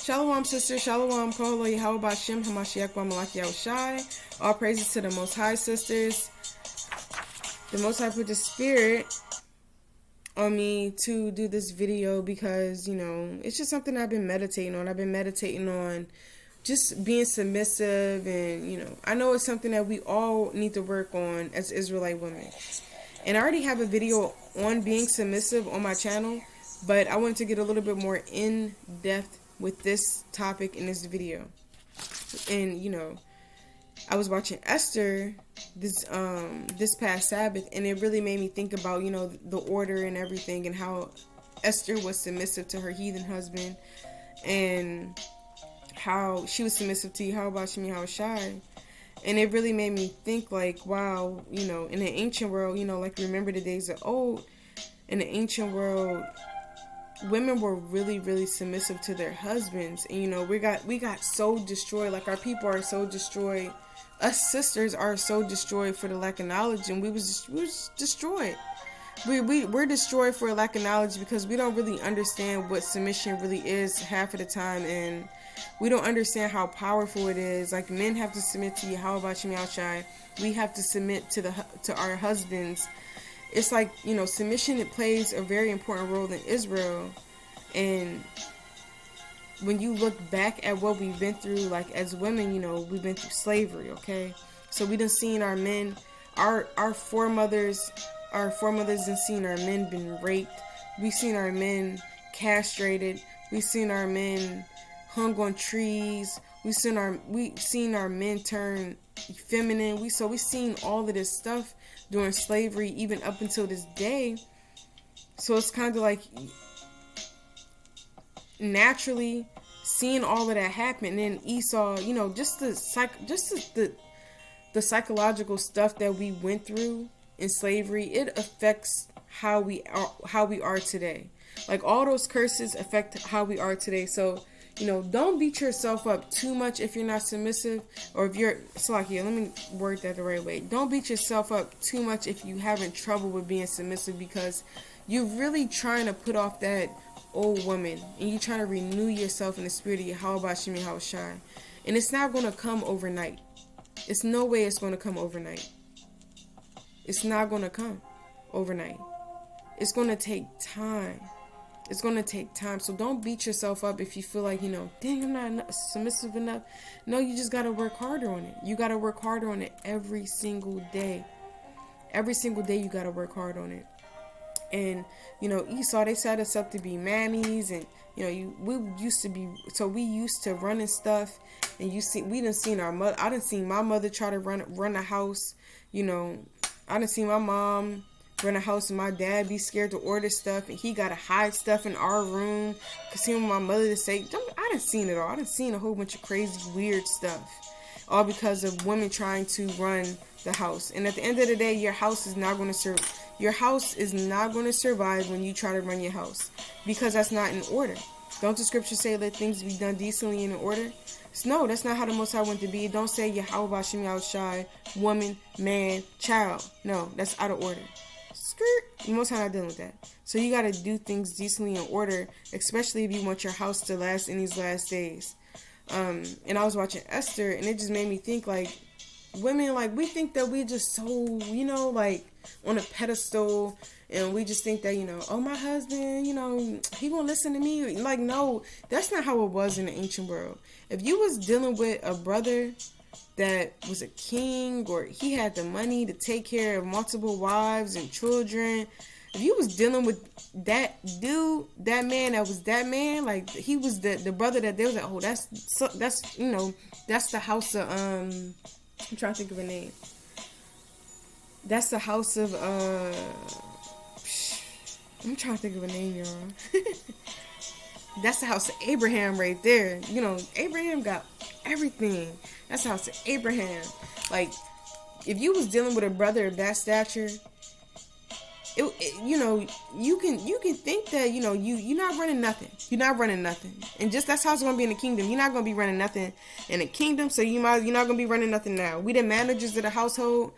Shalom, sister. Shalom, Koholo, Yahweh Shem, Hamashiach, Malaki Yahushai. All praises to the Most High, sisters. The Most High put the spirit on me to do this video because, it's just something I've been meditating on. I've been meditating on just being submissive, and, I know it's something that we all need to work on as Israelite women. And I already have a video on being submissive on my channel, but I wanted to get a little bit more in depth with this topic in this video. And I was watching Esther this past Sabbath, and it really made me think about the order and everything, and how Esther was submissive to her heathen husband, and how she was submissive to Yahweh Shem Yahushai. And it really made me think, like, wow, in the ancient world, like, remember the days of old. In the ancient world, women were really, really submissive to their husbands. And, we got so destroyed. Like, our people are so destroyed. Us sisters are so destroyed for the lack of knowledge. And we was destroyed. We're destroyed for a lack of knowledge because we don't really understand what submission really is half of the time. And we don't understand how powerful it is. Like, men have to submit to Yahweh Shem Yahushai. We have to submit to our husbands. It's like, submission, it plays a very important role in Israel. And when you look back at what we've been through, like, as women, we've been through slavery, okay? So we done seen our men, our foremothers done seen our men been raped. We've seen our men castrated. We've seen our men hung on trees. We've seen our men turn feminine. We've seen all of this stuff during slavery, even up until this day. So it's kind of like naturally seeing all of that happen. And then Esau, just the psychological stuff that we went through in slavery, it affects how we are today. Like, all those curses affect how we are today. So, don't beat yourself up too much if you're not submissive, or if you're, Salakia, let me word that the right way. Don't beat yourself up too much if you having trouble with being submissive, because you're really trying to put off that old woman, and you're trying to renew yourself in the spirit of Yahweh Shem Yahushai. And it's not going to come overnight. It's no way it's going to come overnight. It's not going to come overnight. It's going to take time. It's going to take time. So don't beat yourself up if you feel like, dang, I'm not submissive enough. No, you just got to work harder on it. You got to work harder on it every single day. Every single day you got to work hard on it. And, Esau, they set us up to be mammies, and, we used to run and stuff. And we done seen our mother. I done seen my mother try to run a house. I done seen my mom run a house, and my dad be scared to order stuff, and he gotta hide stuff in our room because he want my mother to say, I done seen it all. I done seen a whole bunch of crazy, weird stuff, all because of women trying to run the house. And at the end of the day, your house is not going to survive when you try to run your house, because that's not in order. Don't the scriptures say let things be done decently and in order? No, that's not how the Most High want to be. Don't say Yahweh Shem Yahushai, woman, man, child. No, that's out of order. Skirt. The Most High not dealing with that. So you got to do things decently in order, especially if you want your house to last in these last days. And I was watching Esther, and it just made me think, like, women, like, we think that we just so, like, on a pedestal, and we just think that, oh, my husband, he won't listen to me. Like, no, that's not how it was in the ancient world. If you was dealing with a brother that was a king, or he had the money to take care of multiple wives and children, if you was dealing with that dude, that man, like, he was the brother that they was like, oh, that's the house of, I'm trying to think of a name. That's the house of, I'm trying to think of a name, y'all. That's the house of Abraham right there. Abraham got everything. That's the house of Abraham. Like, if you was dealing with a brother of that stature, you can think that, you're not running nothing. You're not running nothing. And just that's how it's going to be in the kingdom. You're not going to be running nothing in the kingdom, so you're not going to be running nothing now. We the managers of the household,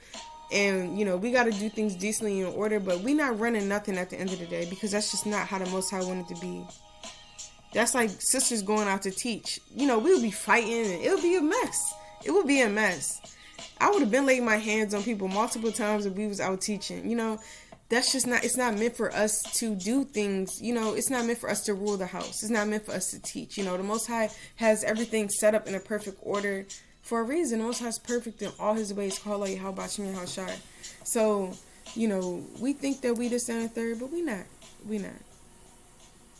and, we got to do things decently in order, but we not running nothing at the end of the day, because that's just not how the Most High wanted to be. That's like sisters going out to teach. We would be fighting and it would be a mess. It would be a mess. I would have been laying my hands on people multiple times if we was out teaching. That's just not, it's not meant for us to do things. It's not meant for us to rule the house. It's not meant for us to teach. The Most High has everything set up in a perfect order for a reason. The Most High is perfect in all his ways. Call out how about Shemir Hashai. So, we think that we this and the third, but we not.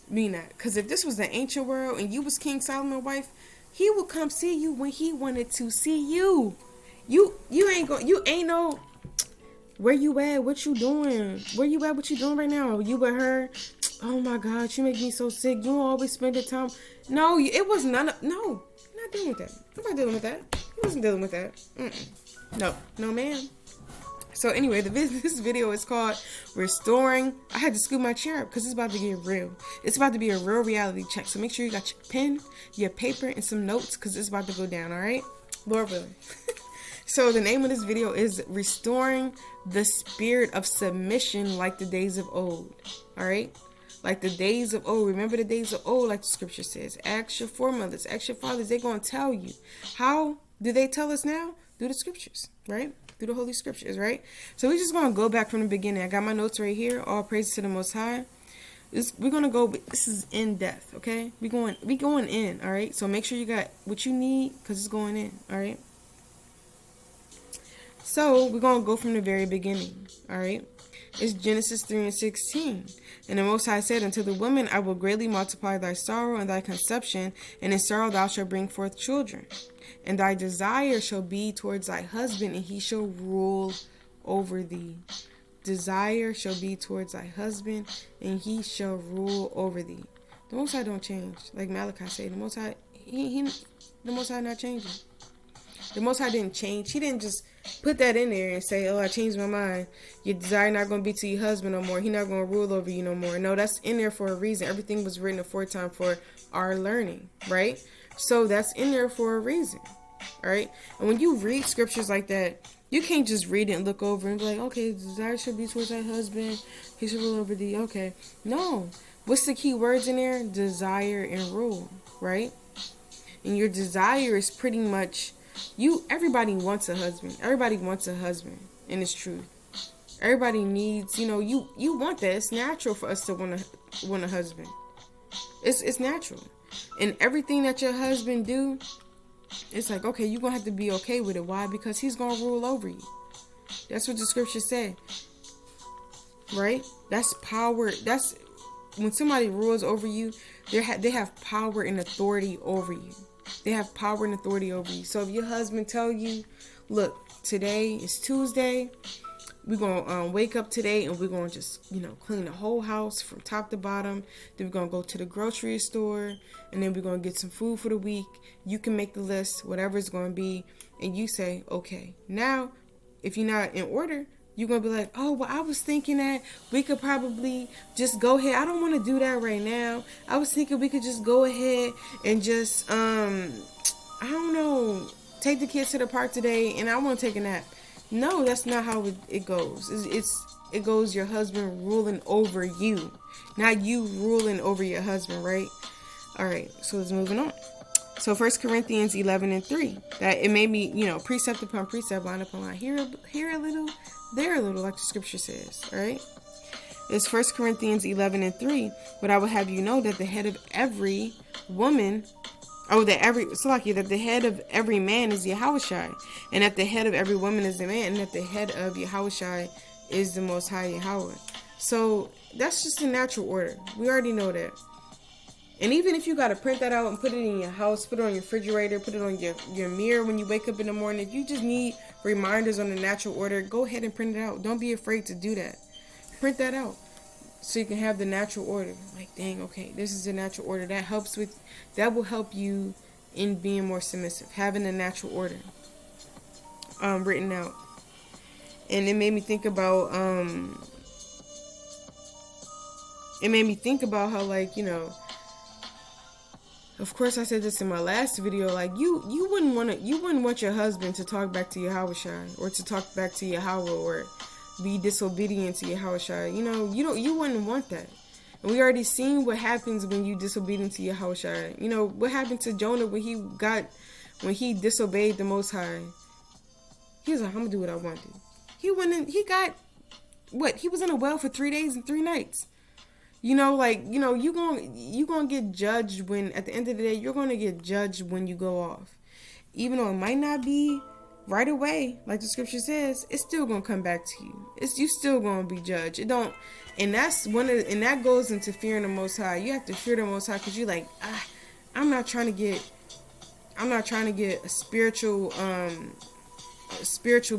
Because if this was the ancient world and you was King Solomon's wife, he would come see you when he wanted to see you. You ain't no, where you at? What you doing? Where you at? What you doing right now? You with her? Oh my God, you make me so sick. You always spend the time. No, it was none of, no, I'm not dealing with that. I'm not dealing with that. He wasn't dealing with that. No ma'am. So anyway, this video is called Restoring. I had to scoot my chair up because it's about to get real. It's about to be a real reality check. So make sure you got your pen, your paper, and some notes because it's about to go down, all right? Lord willing. So the name of this video is Restoring the Spirit of Submission Like the Days of Old. All right? Like the days of old. Remember the days of old, like the scripture says. Ask your foremothers, ask your fathers. They're going to tell you. How do they tell us now? Through the scriptures, right? Through the holy scriptures, right? So we're just going to go back from the beginning. I got my notes right here. All praises to the Most High. We're going to go, this is in depth, okay? We going in, all right? So make sure you got what you need because it's going in, all right? So we're going to go from the very beginning, all right? It's Genesis 3:16. And the Most High said, unto the woman, I will greatly multiply thy sorrow and thy conception, and in sorrow thou shalt bring forth children. And thy desire shall be towards thy husband, and he shall rule over thee. Desire shall be towards thy husband, and he shall rule over thee. The Most High don't change. Like Malachi said, the Most High, the Most High not changing. The Most High didn't change. He didn't just put that in there and say, oh, I changed my mind. Your desire not going to be to your husband no more. He not going to rule over you no more. No, that's in there for a reason. Everything was written aforetime for our learning, right? So that's in there for a reason, all right? And when you read scriptures like that, you can't just read it and look over and be like, okay, desire should be towards thy husband. He should rule over thee. Okay. No. What's the key words in there? Desire and rule, right? And your desire is pretty much... everybody wants a husband. Everybody wants a husband, and it's true. Everybody needs, you want that. It's natural for us to want a husband. It's natural. And everything that your husband do, it's like, okay, you're going to have to be okay with it. Why? Because he's going to rule over you. That's what the scriptures say. Right? That's power. That's when somebody rules over you, they have power and authority over you. They have power and authority over you. So if your husband tell you, look, today is Tuesday. We're going to wake up today and we're going to just, clean the whole house from top to bottom. Then we're going to go to the grocery store and then we're going to get some food for the week. You can make the list, whatever it's going to be. And you say, okay, now if you're not in order, you're going to be like, oh, well, I was thinking that we could probably just go ahead. I don't want to do that right now. I was thinking we could just go ahead and just, I don't know, take the kids to the park today and I want to take a nap. No, that's not how it goes. It goes your husband ruling over you, not you ruling over your husband, right? All right, so let's moving on. So 1 Corinthians 11:3, that it made me, precept upon precept, line upon line, here a little, there a little, like the scripture says, all right? It's 1 Corinthians 11:3, but I will have you know that the head of every woman, that the head of every man is Yahushai, and that the head of every woman is the man, and that the head of Yahushai is the Most High Yahweh. So that's just a natural order. We already know that. And even if you got to print that out and put it in your house, put it on your refrigerator, put it on your mirror when you wake up in the morning, if you just need reminders on the natural order, go ahead and print it out. Don't be afraid to do that. Print that out so you can have the natural order. Like, dang, okay, this is the natural order. That will help you in being more submissive, having a natural order written out. And it made me think about how, like, of course I said this in my last video, like you wouldn't want your husband to talk back to Yahushai or to talk back to Yahweh or be disobedient to Yahushai. You wouldn't want that. And we already seen what happens when you disobedient to Yahweh. You know, what happened to Jonah when he disobeyed the Most High. He was like, I'm going to do what I want to. He went in, he got, he was in a well for 3 days and 3 nights. You know, like, you know, you gonna get judged when, at the end of the day, you're going to get judged when you go off. Even though it might not be right away, like the scripture says, it's still going to come back to you. You still going to be judged. And that goes into fearing the Most High. You have to fear the Most High because you're like, I'm not trying to get a spiritual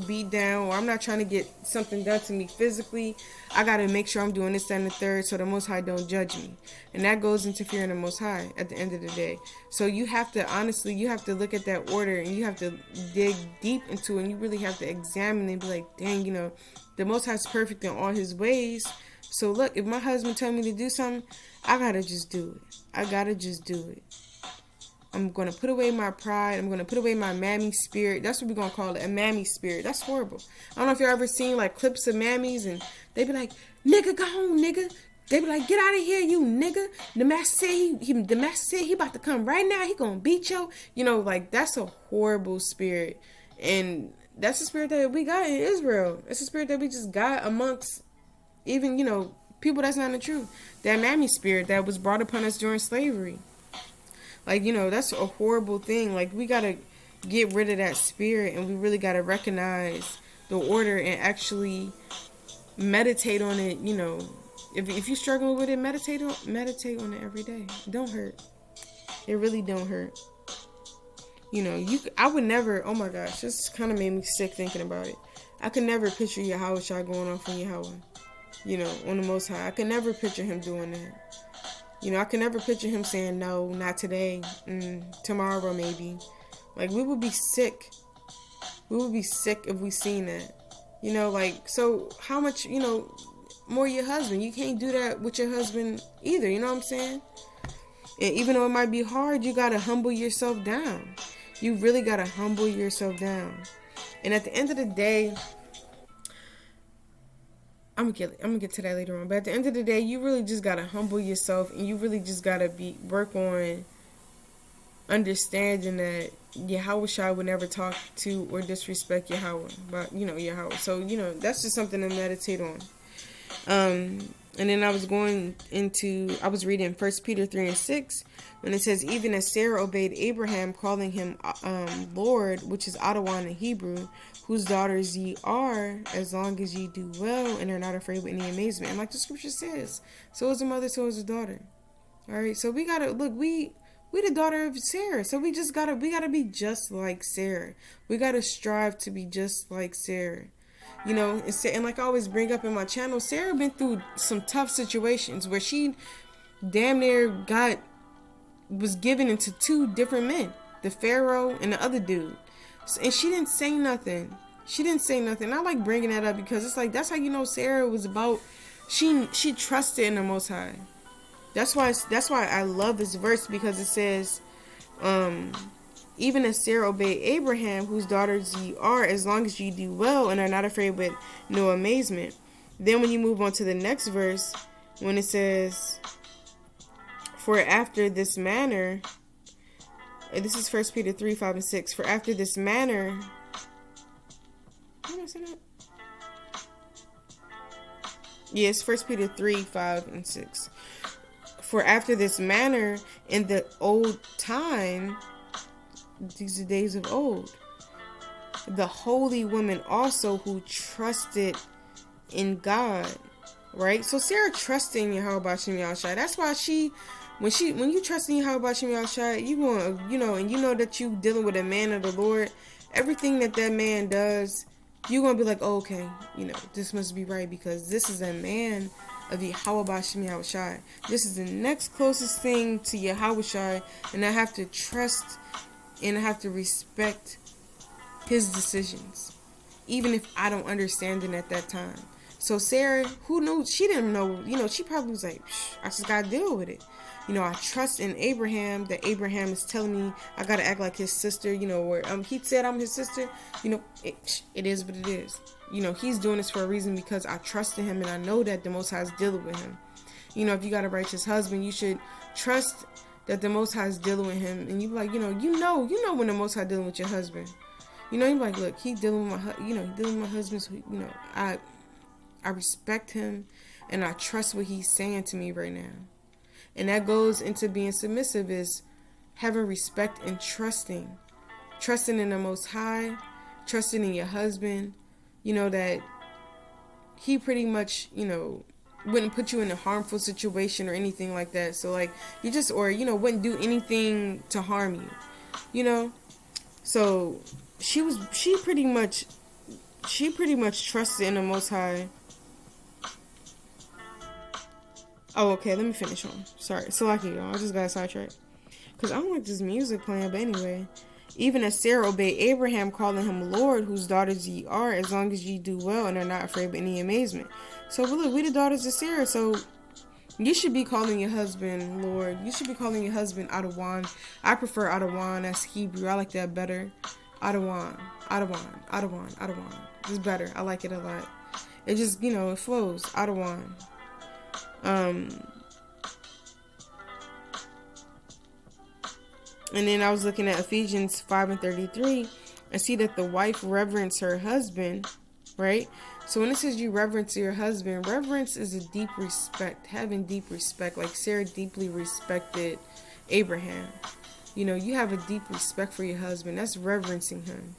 beat down, or I'm not trying to get something done to me physically. I got to make sure I'm doing this, that, and the third, so the Most High don't judge me. And that goes into fearing the Most High at the end of the day. So you have to look at that order, and you have to dig deep into it, and you really have to examine and be like, dang, you know, the Most High is perfect in all his ways. So look, if my husband tell me to do something, I got to just do it. I got to just do it. I'm going to put away my pride. I'm going to put away my mammy spirit. That's what we're going to call it, a mammy spirit. That's horrible. I don't know if you've ever seen like clips of mammies and they be like, nigga, go home, nigga. They be like, get out of here, you nigga. The master said he about to come right now. He going to beat you. You know, like that's a horrible spirit. And that's the spirit that we got in Israel. It's a spirit that we just got amongst even, you know, people that's not in the truth. That mammy spirit that was brought upon us during slavery. Like, you know, that's a horrible thing. Like, we got to get rid of that spirit, and we really got to recognize the order and actually meditate on it. You know, if you're struggling with it, meditate on it every day. It don't hurt. It really don't hurt. You know, I would never, oh my gosh, this kind of made me sick thinking about it. I could never picture Yahweh Shai going off on Yahweh, you know, on the Most High. I could never picture him doing that. You know, I can never picture him saying, no, not today, tomorrow maybe. Like, we would be sick. We would be sick if we seen that. You know, like, so how much, you know, more your husband? You can't do that with your husband either, you know what I'm saying? And even though it might be hard, you got to humble yourself down. You really got to humble yourself down. And at the end of the day, I'm gonna get to that later on. But at the end of the day, you really just gotta humble yourself, and you really just gotta work on understanding that Yahweh Shai would never talk to or disrespect Yahweh, but you know, Yahweh. So you know, that's just something to meditate on. And then I was reading 1 Peter 3:6, when it says, even as Sarah obeyed Abraham, calling him Lord, which is Adonai in Hebrew, whose daughters ye are, as long as ye do well and are not afraid with any amazement. And like the scripture says, so is a mother, so is a daughter. All right, so we gotta look. We the daughter of Sarah, so we gotta be just like Sarah. We gotta strive to be just like Sarah. You know, and like I always bring up in my channel, Sarah been through some tough situations where she damn near was given into 2 different men, the Pharaoh and the other dude. And she didn't say nothing. I like bringing that up because it's like, that's how you know Sarah was about, she trusted in the Most High. That's why I love this verse, because it says, even as Sarah obeyed Abraham, whose daughters ye are, as long as ye do well and are not afraid with no amazement. Then when you move on to the next verse, when it says, for after this manner, this is 1 Peter 3:5-6. For after this manner, did I say that? Yes, 1 Peter 3:5-6. For after this manner, in the old time, these are days of old, the holy women also who trusted in God, right? So Sarah trusted in Yahweh Shem Yahushai. That's why when you trust in Yahweh Shem Yahushai, you going, you know, and you know that you dealing with a man of the Lord, everything that man does, you're going to be like, oh, okay, you know, this must be right, because this is a man of Yahweh Shem Yahushai. This is the next closest thing to Yahweh Shai, and I have to trust and I have to respect his decisions, even if I don't understand it at that time. So Sarah, who knew? She didn't know, you know, she probably was like, I just got to deal with it. You know, I trust in Abraham, that Abraham is telling me I got to act like his sister, you know, where he said I'm his sister. You know, it is what it is. You know, he's doing this for a reason, because I trust in him and I know that the Most High is dealing with him. if you got a righteous husband, you should trust that the Most High is dealing with him. And you be like, you know when the Most High dealing with your husband. You be like, look, he dealing with he dealing with my husband. So, I respect him, and I trust what he's saying to me right now. And that goes into being submissive, is having respect and trusting in the Most High, trusting in your husband, that he pretty much, wouldn't put you in a harmful situation or anything like that. So like, you just, or, wouldn't do anything to harm you, So she pretty much trusted in the Most High. Oh, okay, let me finish on. Sorry, so like, I just got sidetracked. Because I don't like this music playing, but anyway. Even as Sarah obeyed Abraham, calling him Lord, whose daughters ye are, as long as ye do well and are not afraid of any amazement. So, but look, we the daughters of Sarah, so you should be calling your husband Lord. You should be calling your husband Adawan. I prefer Adawan as Hebrew. I like that better. Adawan. It's better. I like it a lot. It just, it flows. Adawan. And then I was looking at Ephesians 5:33 and see that the wife reverence her husband, right? So when it says you reverence your husband, reverence is a deep respect, having deep respect. Like Sarah deeply respected Abraham. You have a deep respect for your husband. That's reverencing him.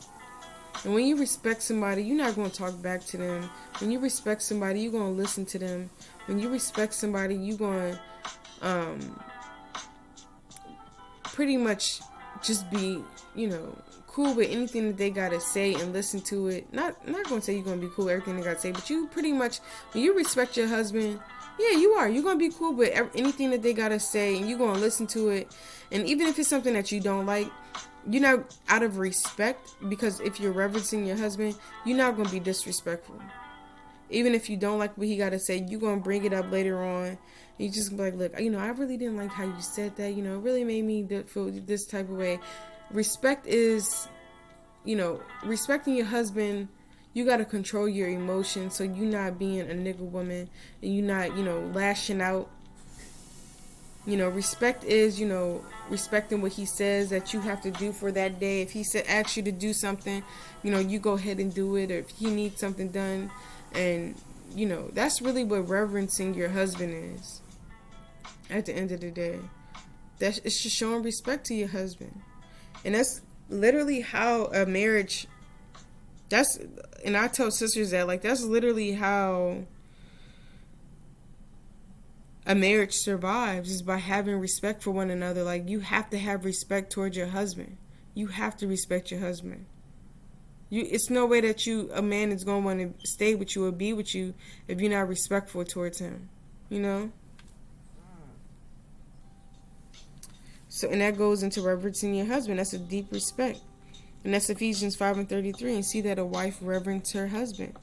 And when you respect somebody, you're not going to talk back to them. When you respect somebody, you're going to listen to them. When you respect somebody, you're going to pretty much just be, cool with anything that they gotta say and listen to it. Not gonna say you're gonna be cool with everything they gotta say, but you pretty much, when you respect your husband, yeah, you are. You're gonna be cool with anything that they gotta say, and you're gonna listen to it. And even if it's something that you don't like, you're not out of respect, because if you're reverencing your husband, you're not gonna be disrespectful. Even if you don't like what he gotta say, you're gonna bring it up later on. You just be like, look, I really didn't like how you said that. It really made me feel this type of way. Respect is, respecting your husband. You got to control your emotions, so you're not being a nigga woman, and you're not, lashing out. Respect is, respecting what he says that you have to do for that day. If he asks you to do something, you go ahead and do it. Or if he needs something done, and, that's really what reverencing your husband is. At the end of the day, it's just showing respect to your husband. And that's literally how a marriage, and I tell sisters that, like, that's literally how a marriage survives, is by having respect for one another. Like, you have to have respect towards your husband. You have to respect your husband. It's no way that a man is going to want to stay with you or be with you if you're not respectful towards him, So, and that goes into reverencing your husband. That's a deep respect. And that's Ephesians 5:33. And see that a wife reverence her husband.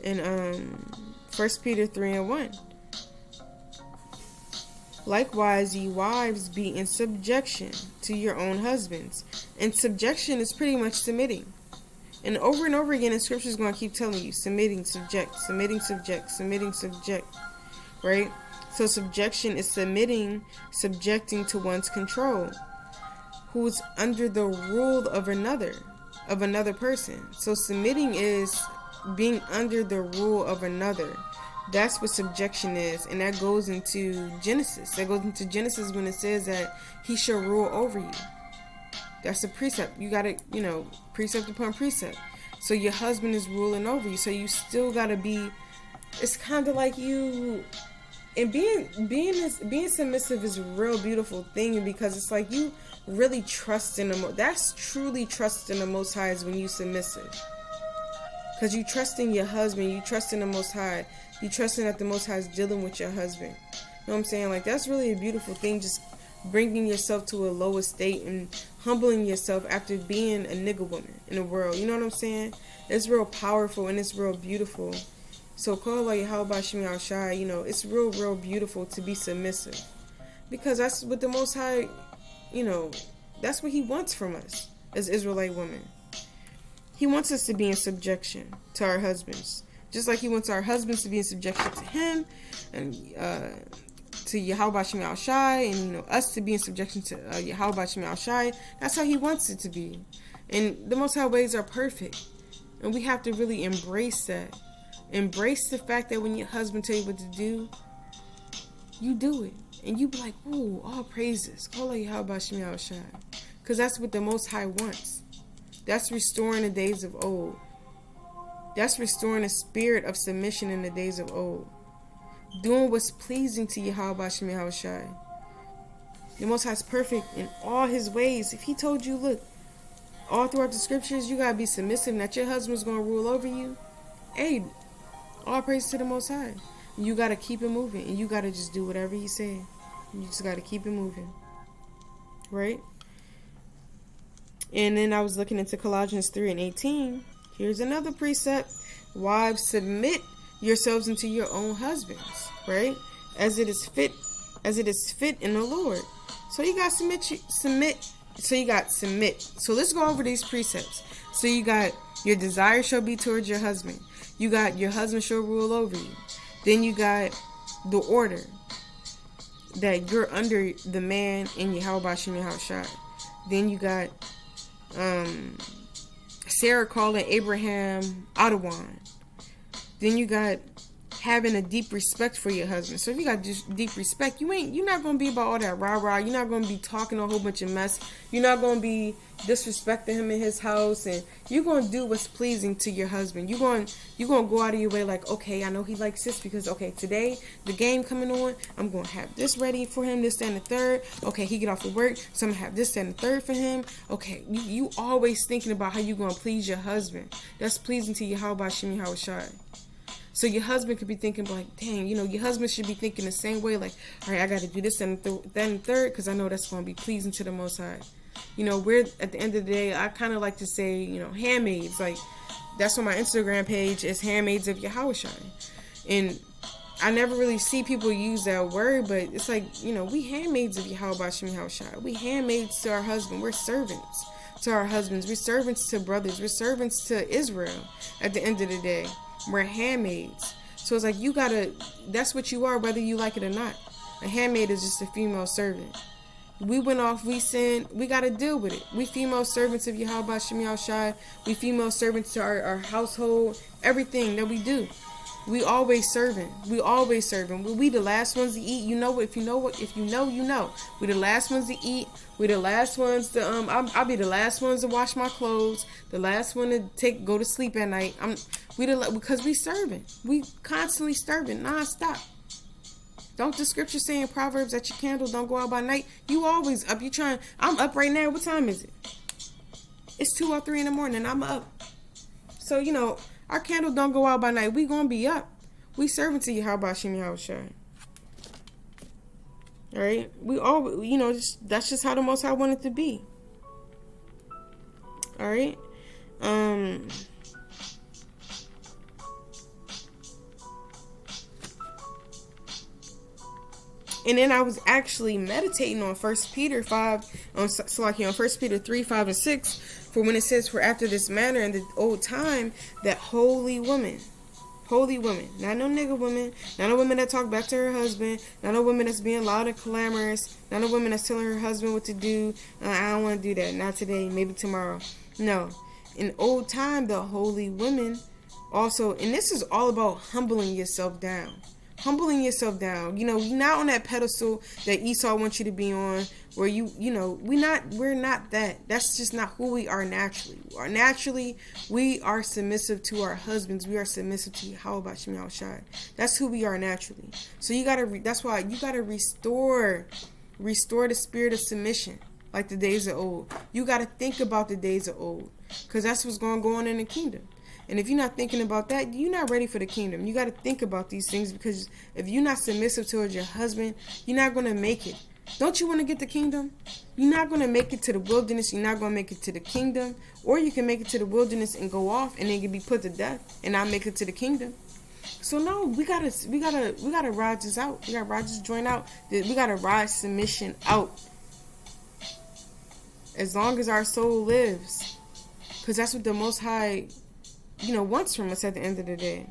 And 1 Peter 3:1. Likewise, ye wives, be in subjection to your own husbands. And subjection is pretty much submitting. And over again, the scripture is going to keep telling you, submitting, subject, submitting, subject, submitting, subject. Right? So subjection is subjecting to one's control, who's under the rule of another person. So submitting is being under the rule of another. That's what subjection is. And that goes into Genesis. When it says that he shall rule over you. That's a precept. You got to, precept upon precept. So your husband is ruling over you. So you still got to be, it's kind of like you. And being submissive is a real beautiful thing, because it's like you really trust in the that's truly trust in the Most High, is when you submissive. Because you trust in your husband, you trust in the Most High, you trust in that the Most High is dealing with your husband. You know what I'm saying? Like, that's really a beautiful thing, just bringing yourself to a lower state and humbling yourself after being a nigga woman in the world. You know what I'm saying? It's real powerful and it's real beautiful. So, how about Shemi Al-Shai, it's real beautiful to be submissive. Because that's what the Most High, that's what he wants from us as Israelite women. He wants us to be in subjection to our husbands. Just like he wants our husbands to be in subjection to him, and to Yahweh Shem Shai, and us to be in subjection to Yahweh Shem Shai. That's how he wants it to be. And the Most High ways are perfect. And we have to really embrace that. Embrace the fact that when your husband tell you what to do, you do it. And you be like, ooh, all praises. Call out Yahweh Shem Shai. Because that's what the Most High wants. That's restoring the days of old. That's restoring a spirit of submission in the days of old. Doing what's pleasing to Yahweh Shem Shai. The Most High is perfect in all his ways. If he told you, look, all throughout the scriptures, you gotta be submissive, and that your husband's gonna rule over you. Hey, all praise to the Most High. You gotta keep it moving, and you gotta just do whatever he said. You just gotta keep it moving, right? And then I was looking into Colossians 3:18. Here's another precept: wives, submit yourselves unto your own husbands, right? As it is fit in the Lord. So you got submit. So you got submit. So let's go over these precepts. So you got your desire shall be towards your husband. You got your husband shall rule over you. Then you got the order that you're under the man in Yahweh Shem Shai. Then you got Sarah calling Abraham Adawan. Then you got having a deep respect for your husband. So if you got just deep respect, you're not gonna be about all that rah-rah. You're not gonna be talking a whole bunch of mess. You're not gonna be disrespecting him in his house, and you're gonna do what's pleasing to your husband. You're gonna go out of your way like, okay, I know he likes this because okay, today the game coming on, I'm gonna have this ready for him, this, that, and the third. Okay, he get off of work, so I'm gonna have this, that, and the third for him. Okay, you always thinking about how you gonna please your husband. That's pleasing to Yahweh Shem Shai. So your husband could be thinking like, dang, your husband should be thinking the same way, like, all right, I got to do this and that and third, because I know that's going to be pleasing to the Most High. We're, at the end of the day, I kind of like to say, handmaids. Like, that's on my Instagram page, is handmaids of Yahweh Shai. And I never really see people use that word, but it's like, we handmaids of Yahweh Shem Shai. We handmaids to our husband. We're servants to our husbands. We're servants to brothers. We're servants to Israel at the end of the day. We're handmaids. So it's like that's what you are, whether you like it or not. A handmaid is just a female servant. We went off, we sinned, we got to deal with it. We female servants of Yahweh Shem Shai. We female servants to our household, everything that we do. We always serving. We always serving. We the last ones to eat. If you know. We the last ones to eat. We the last ones to I'll be the last ones to wash my clothes. The last one to go to sleep at night. Because we serving. We constantly serving nonstop. Don't the scripture say in Proverbs that your candle don't go out by night? You always up. I'm up right now. What time is it? It's 2 or 3 in the morning. I'm up. So our candle don't go out by night. We gonna be up. We serving to Yahweh Shem Shai. All right. We all, that's just how the Most High wanted to be. All right. And then I was actually meditating on 1 Peter 5, on 1 Peter 3, 5, and 6, for when it says, for after this manner in the old time, that holy woman, not no nigga woman, not a woman that talk back to her husband, not a woman that's being loud and clamorous, not a woman that's telling her husband what to do. I don't want to do that, not today, maybe tomorrow. No, in old time, the holy women also, and this is all about humbling yourself down. Humbling yourself down. You're not on that pedestal that Esau wants you to be on, where we're not that. That's just not who we are naturally. Naturally, we are submissive to our husbands. We are submissive to Yahweh Shem Shai. That's who we are naturally. So that's why you gotta restore the spirit of submission, like the days of old. You gotta think about the days of old, because that's what's going to go on in the kingdom. And if you're not thinking about that, you're not ready for the kingdom. You got to think about these things, because if you're not submissive towards your husband, you're not going to make it. Don't you want to get the kingdom? You're not going to make it to the wilderness. You're not going to make it to the kingdom. Or you can make it to the wilderness and go off and then you be put to death and not make it to the kingdom. So no, we gotta ride this out. We gotta ride this joint out. We gotta ride submission out. As long as our soul lives. Because that's what the Most High wants from us at the end of the day.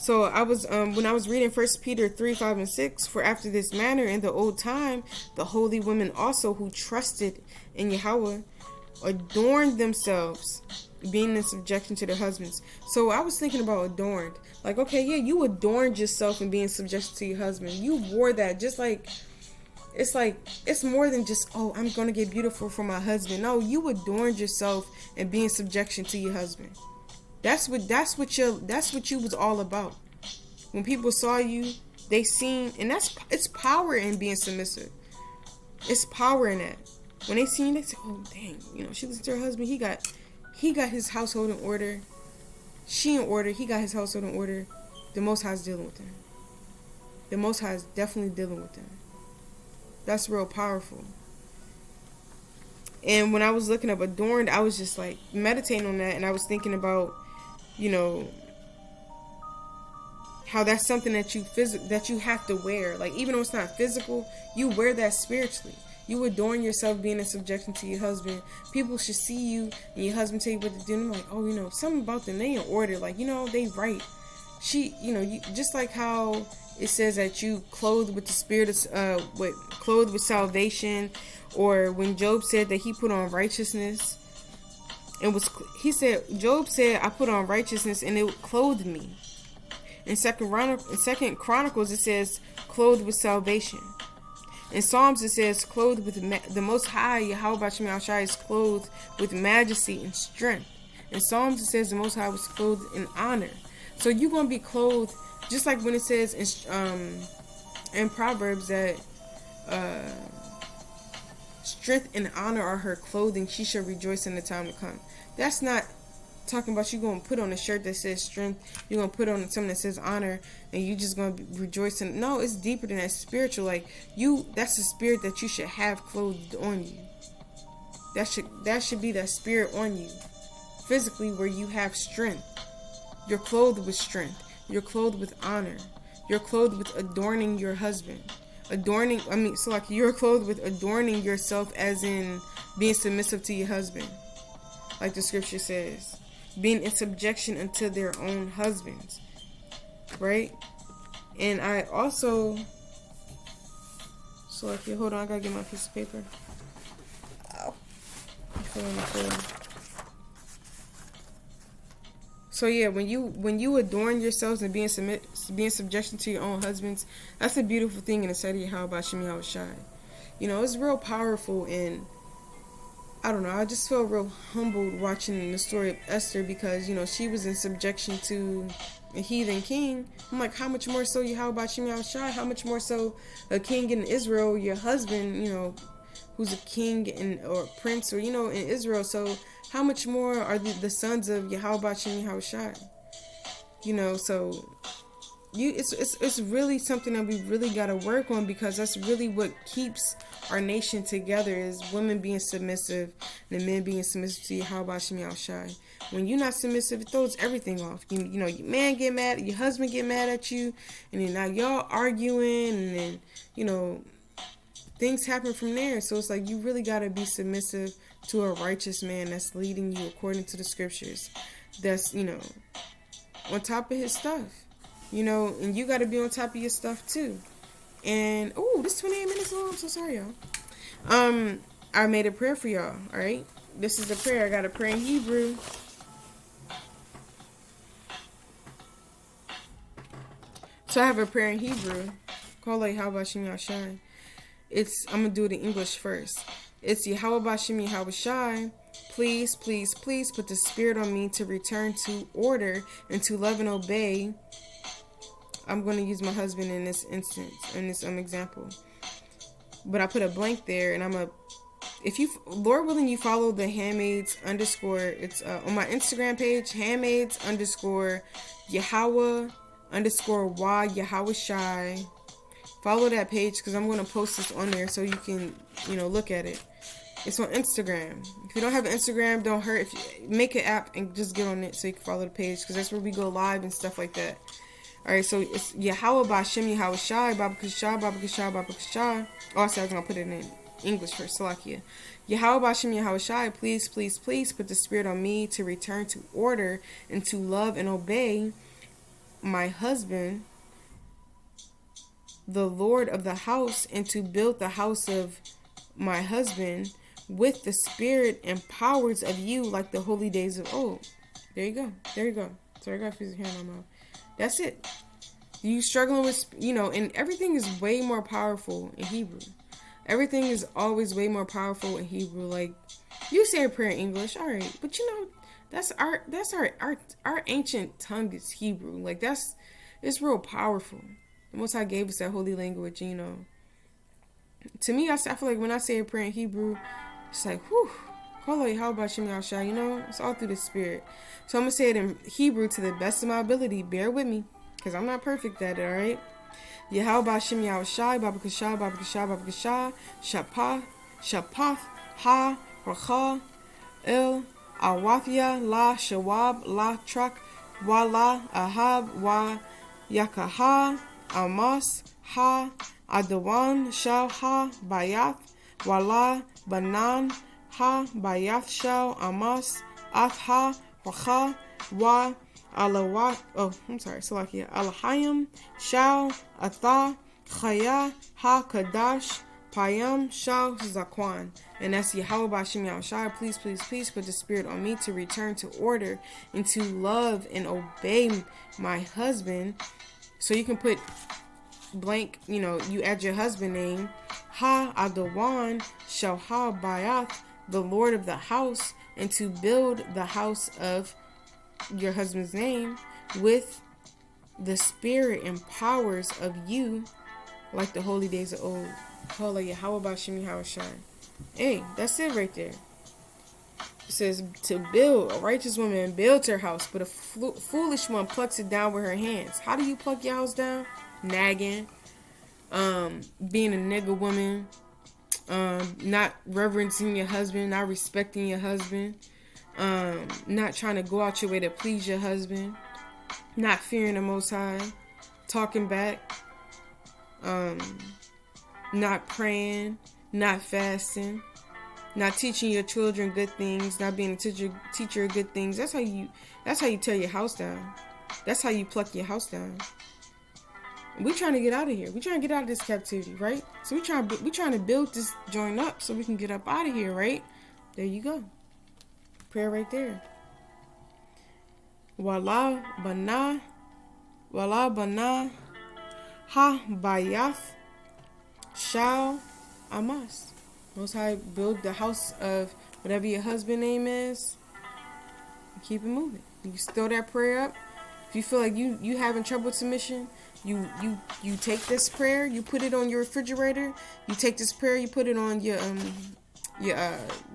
So I was when I was reading 1 Peter 3:5 and 6, for after this manner in the old time the holy women also who trusted in Yahweh adorned themselves, being in subjection to their husbands. So I was thinking about adorned. Like, okay, yeah, you adorned yourself and being subject to your husband. You wore that just like it's more than just, oh, I'm gonna get beautiful for my husband. No, you adorned yourself and being subjection to your husband. That's what you was all about. When people saw you, they seen, and it's power in being submissive. It's power in that. When they seen it, they say, oh dang, she listened to her husband. He got his household in order. She in order. He got his household in order. The Most High is dealing with them. The Most High is definitely dealing with them. That's real powerful. And when I was looking up adorned, I was just like meditating on that, and I was thinking about, how that's something that you have to wear. Like, even though it's not physical, you wear that spiritually. You adorn yourself being in subjection to your husband. People should see you and your husband tell you what to do. And I'm like, oh, something about them, they in order. Like, they right. You just like how it says that you clothed with the spirit of clothed with salvation, or when Job said that he put on righteousness, Job said, I put on righteousness and it clothed me. In Second Chronicles it says clothed with salvation. In Psalms it says clothed with the Most High Yahweh Shai is clothed with majesty and strength. In Psalms it says the Most High was clothed in honor. So you're gonna be clothed just like when it says in Proverbs that strength and honor are her clothing. She shall rejoice in the time to come. That's not talking about you going to put on a shirt that says strength. You're going to put on something that says honor, and you just going to rejoice in. No, it's deeper than that. Spiritual. Like, that's the spirit that you should have clothed on you. That should be that spirit on you. Physically, where you have strength. You're clothed with strength. You're clothed with honor. You're clothed with adorning your husband. You're clothed with adorning yourself, as in being submissive to your husband. Like the scripture says. Being in subjection unto their own husbands. Right? And I also... hold on, I gotta get my piece of paper. Ow. I fell on the floor. So yeah, when you adorn yourselves and being subjection to your own husbands, that's a beautiful thing in the sight of Yahweh Shem Yahweh Shai. It's real powerful, and I don't know, I just feel real humbled watching the story of Esther, because she was in subjection to a heathen king. I'm like, how much more so Yahweh Shem Yahweh Shai? How much more so a king in Israel, your husband, who's a king or prince, or in Israel. So how much more are the sons of Yahweh Shem Yahweh Shai? So it's really something that we really got to work on, because that's really what keeps our nation together, is women being submissive and men being submissive to Yahweh Shem Yahweh Shai. When you're not submissive, it throws everything off. Your man get mad, your husband get mad at you, and then now y'all arguing, and then things happen from there. So it's like you really got to be submissive to a righteous man that's leading you according to the scriptures, that's on top of his stuff, and you got to be on top of your stuff too. And this 28 minutes long. I'm so sorry, y'all. I made a prayer for y'all. All right, this is a prayer. I got a prayer in Hebrew. So I have a prayer in Hebrew. Call it Yahweh Shem Yahweh Shai. I'm gonna do it in English first. It's Yahweh Shem Yahweh Shai. Please, please, please put the spirit on me to return to order and to love and obey. I'm going to use my husband in this instance, in this example. But I put a blank there, and if you, Lord willing, you follow the handmaids _ it's on my Instagram page, handmaids _ Yahweh _ Yahweh Shai. Follow that page, because I'm going to post this on there so you can, look at it. It's on Instagram. If you don't have an Instagram, don't hurt. If you make an app and just get on it so you can follow the page, because that's where we go live and stuff like that. Alright, so it's Yahweh Bashem Yahweh Shai, Baba Kashah, Baba Kashah, Baba Kashah. Oh, I said I was going to put it in English first, Salakia. Yahweh Bashem Yahweh Shai, please, please, please put the spirit on me to return to order and to love and obey. my husband, the Lord of the house, and to build the house of my husband with the spirit and powers of you like the holy days of old. There you go. There you go. Sorry, I got physical hair in my mouth. That's it. You struggling with, and everything is way more powerful in Hebrew. Everything is always way more powerful in Hebrew. Like, you say a prayer in English, all right, but that's our ancient tongue is Hebrew. Like, it's real powerful. The Most High gave us that holy language, To me, I feel like when I say a prayer in Hebrew, it's like, whew, how about Shem Yahshai, it's all through the spirit. So I'm going to say it in Hebrew to the best of my ability. Bear with me, because I'm not perfect at it, all right? Yahweh Shem Yahshai, Baba Kasha, Baba Kasha, Baba Kasha, Shapath, Ha, Racha, El, Awafia, La, Shawab, La, Trak, Wala, Ahab, Wa, Yakaha, Amos, Ha, Adawan, Shao, Ha, Bayath, Wala, Banan, Ha, Bayath, Shao, Amos, Ath, Ha, Racha, Wa, Alawat, Salakia, Alahayim, Shao, Atha, Chaya, Ha, Kadash, Payam, Shao, Zakwan. And that's Yahweh Bashim Yahushai. Please, please, please put the spirit on me to return to order and to love and obey my husband. So you can put blank, you add your husband name, Ha, Adawan, Shao, Ha, Bayath, the Lord of the house, and to build the house of your husband's name with the spirit and powers of you like the holy days of old. How about Shimi Hawashai? Hey, that's it right there. It says to build, a righteous woman builds her house, but a foolish one plucks it down with her hands. How do you pluck your house down? Nagging, being a nigger woman, not reverencing your husband, not respecting your husband, not trying to go out your way to please your husband, not fearing the Most High, talking back, not praying, not fasting, not teaching your children good things, not being a teacher of good things. That's how you tear your house down. That's how you pluck your house down. We're trying to get out of here. We're trying to get out of this captivity, right? So we're trying to build this joint up so we can get up out of here, right? There you go. Prayer right there. Wala bana ha bayath shao amas. Most High, build the house of whatever your husband name is. Keep it moving. You throw that prayer up. If you feel like you having trouble with submission, you take this prayer, you put it on your refrigerator. You take this prayer, you put it on your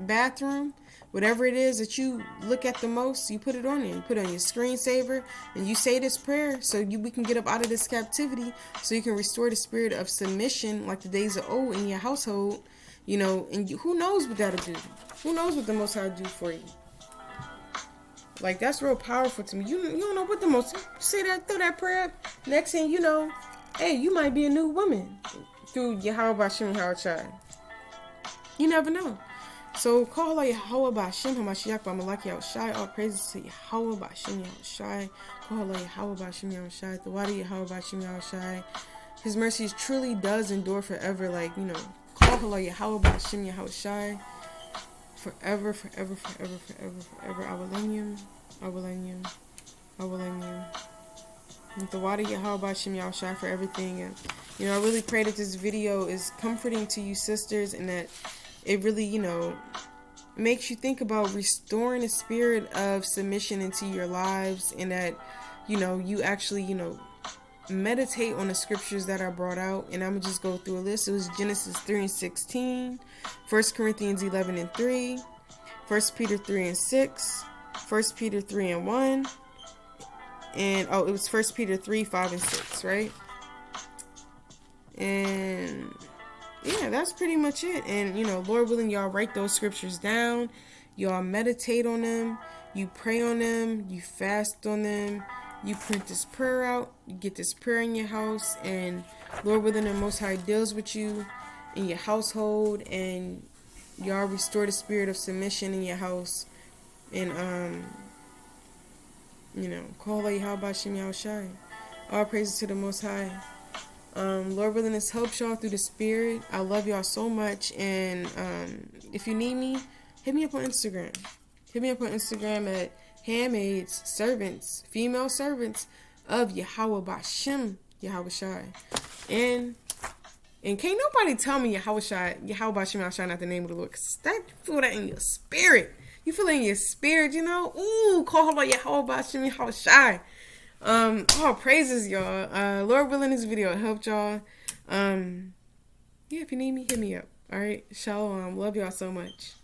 bathroom. Whatever it is that you look at the most, you put it on there. You put it on your screensaver, and you say this prayer so we can get up out of this captivity, so you can restore the spirit of submission like the days of old in your household. And who knows what that'll do? Who knows what the Most High will do for you? Like, that's real powerful to me. You don't know what the Most High, say that, throw that prayer up. Next thing you know, hey, you might be a new woman through Yahweh Bashim Hawachai. You never know. So call like Yahweh Bashim Hamashiach Bamalaki Yahushai. All praises to Yahweh Bashim Yahushai. Call like Yahweh Bashim Yahushai. The water Yahweh Bashim Yahushai. His mercies truly does endure forever. Like, call like Yahweh Bashim Yahushai. Forever, forever, forever, forever, forever. I will lend you. I will lend you. I will lend you. With the water Yahweh Bashim Yahushai for everything. And, I really pray that this video is comforting to you sisters, and that it really, makes you think about restoring a spirit of submission into your lives, and that, you actually, meditate on the scriptures that are brought out. And I'm going to just go through a list. It was Genesis 3:16, 1 Corinthians 11:3, 1 Peter 3:6, 1 Peter 3:1, and, it was 1 Peter 3:5-6, right? And yeah, that's pretty much it. And, Lord willing, y'all write those scriptures down. Y'all meditate on them. You pray on them. You fast on them. You print this prayer out. You get this prayer in your house. And Lord willing, the Most High deals with you in your household. And y'all restore the spirit of submission in your house. And, call Yahweh Bashim Yahushai. All praises to the Most High. Lord willing, this helps y'all through the Spirit. I love y'all so much. And if you need me, hit me up on Instagram. Hit me up on Instagram at handmaids, servants, female servants of Yahweh Bashem, Yahweh Shai. And can't nobody tell me Yahweh Bashem Shai not the name of the Lord. Cause that, you feel that in your spirit. You feel it in your spirit, you know? Ooh, call her Yahweh Bashem Yahweh Shai. All praises, y'all. Lord willing, this video helped y'all. Yeah, if you need me, hit me up. All right, shalom. Love y'all so much.